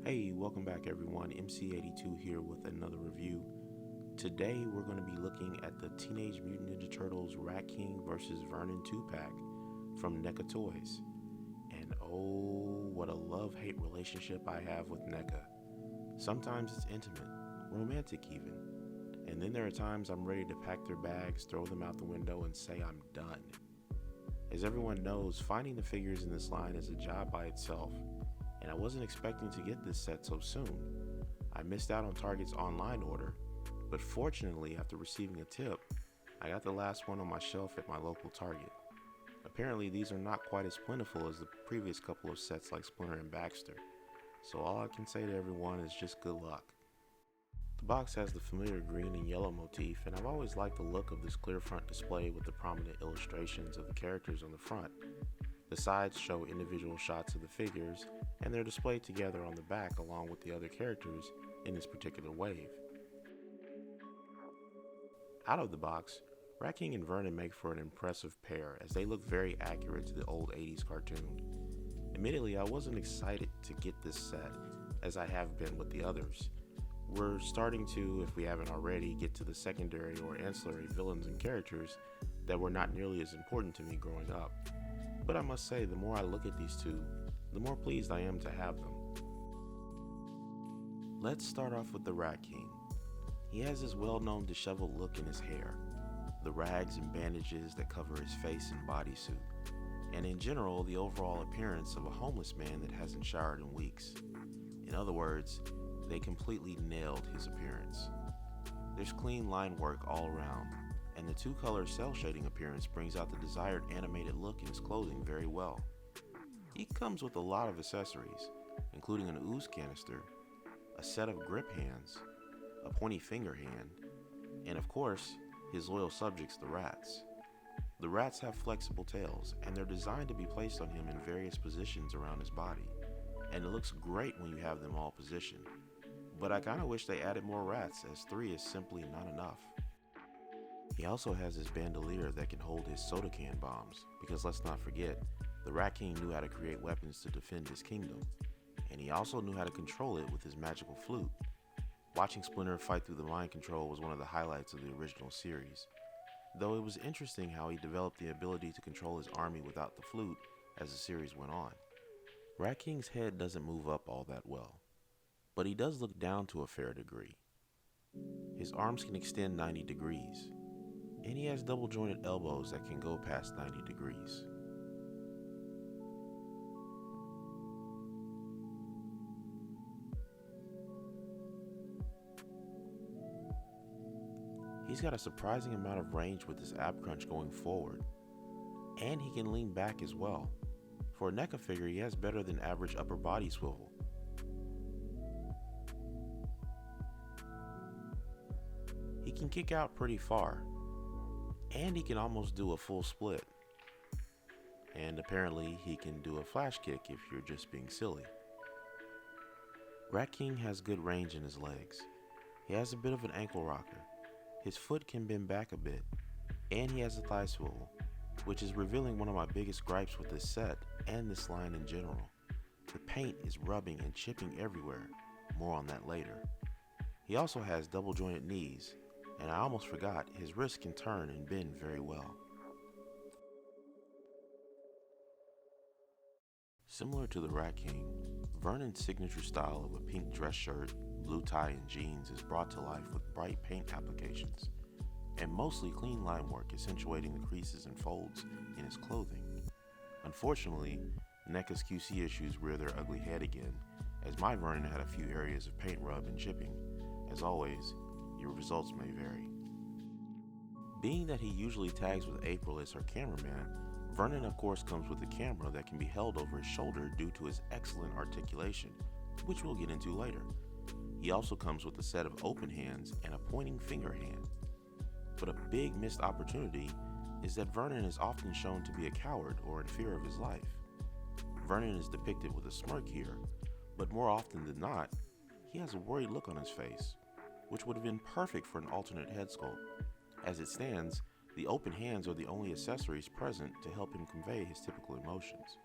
Hey, welcome back everyone. MC82 here with another review. Today we're going to be looking at the Teenage Mutant Ninja Turtles Rat King vs. Vernon 2-pack from NECA Toys. And oh, what a love-hate relationship I have with NECA. Sometimes it's intimate, romantic even. And then there are times I'm ready to pack their bags, throw them out the window, and say I'm done. As everyone knows, finding the figures in this line is a job by itself, and I wasn't expecting to get this set so soon. I missed out on Target's online order, but fortunately after receiving a tip, I got the last one on my shelf at my local Target. Apparently these are not quite as plentiful as the previous couple of sets like Splinter and Baxter, so all I can say to everyone is just good luck. The box has the familiar green and yellow motif, and I've always liked the look of this clear front display with the prominent illustrations of the characters on the front. The sides show individual shots of the figures, and they're displayed together on the back along with the other characters in this particular wave. Out of the box, Rat King and Vernon make for an impressive pair as they look very accurate to the old 80s cartoon. Admittedly, I wasn't excited to get this set as I have been with the others. We're starting to, if we haven't already, get to the secondary or ancillary villains and characters that were not nearly as important to me growing up. But I must say, the more I look at these two, the more pleased I am to have them. Let's start off with the Rat King. He has his well-known disheveled look in his hair, the rags and bandages that cover his face and bodysuit, and in general, the overall appearance of a homeless man that hasn't showered in weeks. In other words, they completely nailed his appearance. There's clean line work all around, and the two-color cell shading appearance brings out the desired animated look in his clothing very well. He comes with a lot of accessories, including an ooze canister, a set of grip hands, a pointy finger hand, and of course, his loyal subjects, the rats. The rats have flexible tails, and they're designed to be placed on him in various positions around his body, and it looks great when you have them all positioned. But I kinda wish they added more rats, as 3 is simply not enough. He also has his bandolier that can hold his soda can bombs, because let's not forget, the Rat King knew how to create weapons to defend his kingdom, and he also knew how to control it with his magical flute. Watching Splinter fight through the mind control was one of the highlights of the original series, though it was interesting how he developed the ability to control his army without the flute as the series went on. Rat King's head doesn't move up all that well, but he does look down to a fair degree. His arms can extend 90 degrees, and he has double jointed elbows that can go past 90 degrees. He's got a surprising amount of range with his ab crunch going forward, and he can lean back as well. For a NECA figure, he has better than average upper body swivel. He can kick out pretty far, and he can almost do a full split. And apparently he can do a flash kick if you're just being silly. Rat King has good range in his legs. He has a bit of an ankle rocker. His foot can bend back a bit, and he has a thigh swivel, which is revealing one of my biggest gripes with this set and this line in general. The paint is rubbing and chipping everywhere, more on that later. He also has double jointed knees, and I almost forgot, his wrists can turn and bend very well. Similar to the Rat King, Vernon's signature style of a pink dress shirt, blue tie and jeans is brought to life with bright paint applications, and mostly clean line work accentuating the creases and folds in his clothing. Unfortunately, NECA's QC issues rear their ugly head again, as my Vernon had a few areas of paint rub and chipping. As always, your results may vary. Being that he usually tags with April as her cameraman, Vernon of course comes with a camera that can be held over his shoulder due to his excellent articulation, which we'll get into later. He also comes with a set of open hands and a pointing finger hand. But a big missed opportunity is that Vernon is often shown to be a coward or in fear of his life. Vernon is depicted with a smirk here, but more often than not, he has a worried look on his face, which would have been perfect for an alternate head sculpt. As it stands, the open hands are the only accessories present to help him convey his typical emotions.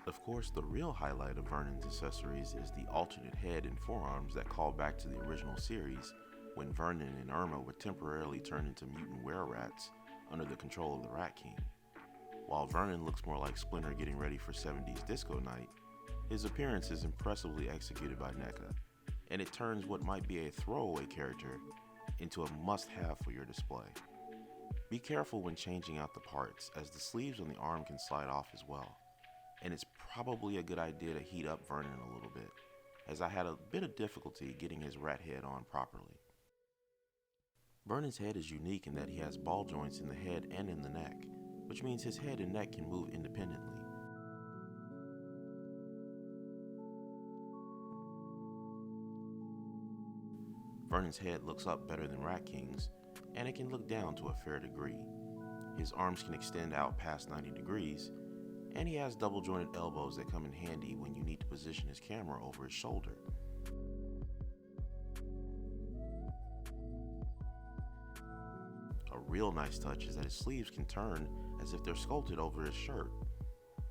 Of course, the real highlight of Vernon's accessories is the alternate head and forearms that call back to the original series when Vernon and Irma were temporarily turned into mutant were-rats under the control of the Rat King. While Vernon looks more like Splinter getting ready for 70s disco night, his appearance is impressively executed by NECA, and it turns what might be a throwaway character into a must-have for your display. Be careful when changing out the parts, as the sleeves on the arm can slide off as well, and it's probably a good idea to heat up Vernon a little bit, as I had a bit of difficulty getting his rat head on properly. Vernon's head is unique in that he has ball joints in the head and in the neck, which means his head and neck can move independently. Vernon's head looks up better than Rat King's, and it can look down to a fair degree. His arms can extend out past 90 degrees, and he has double jointed elbows that come in handy when you need to position his camera over his shoulder. A real nice touch is that his sleeves can turn as if they're sculpted over his shirt.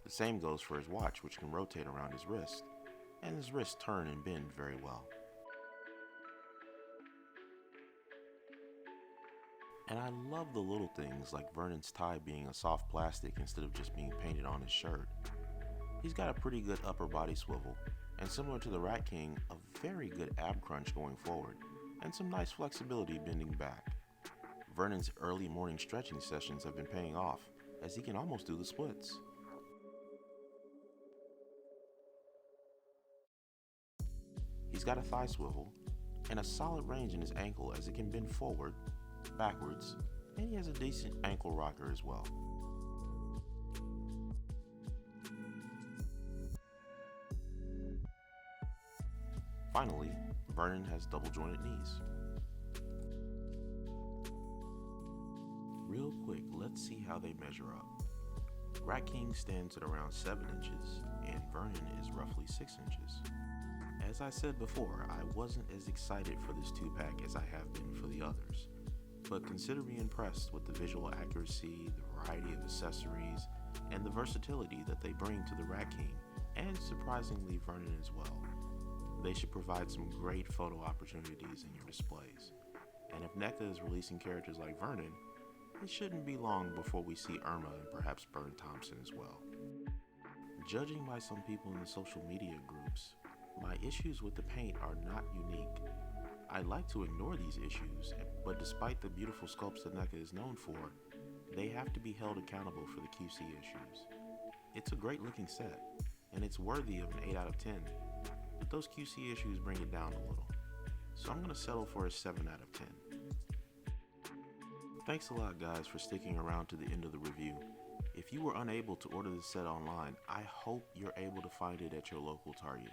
The same goes for his watch, which can rotate around his wrist, and his wrists turn and bend very well. And I love the little things like Vernon's tie being a soft plastic instead of just being painted on his shirt. He's got a pretty good upper body swivel, and similar to the Rat King, a very good ab crunch going forward, and some nice flexibility bending back. Vernon's early morning stretching sessions have been paying off, as he can almost do the splits. He's got a thigh swivel, and a solid range in his ankle as it can bend forward, backwards, and he has a decent ankle rocker as well. Finally, Vernon has double jointed knees. Real quick, let's see how they measure up. Rat King stands at around 7 inches, and Vernon is roughly 6 inches. As I said before, I wasn't as excited for this 2-pack as I have been for the others. But consider me impressed with the visual accuracy, the variety of accessories, and the versatility that they bring to the Rat King, and surprisingly Vernon as well. They should provide some great photo opportunities in your displays. And if NECA is releasing characters like Vernon, it shouldn't be long before we see Irma and perhaps Burn Thompson as well. Judging by some people in the social media groups, my issues with the paint are not unique. I like to ignore these issues, but despite the beautiful sculpts that NECA is known for, they have to be held accountable for the QC issues. It's a great looking set, and it's worthy of an 8 out of 10, but those QC issues bring it down a little. So I'm going to settle for a 7 out of 10. Thanks a lot guys for sticking around to the end of the review. If you were unable to order this set online, I hope you're able to find it at your local Target.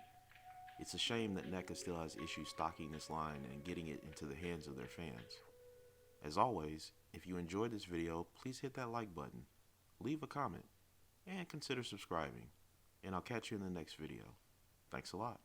It's a shame that NECA still has issues stocking this line and getting it into the hands of their fans. As always, if you enjoyed this video, please hit that like button, leave a comment, and consider subscribing. And I'll catch you in the next video. Thanks a lot.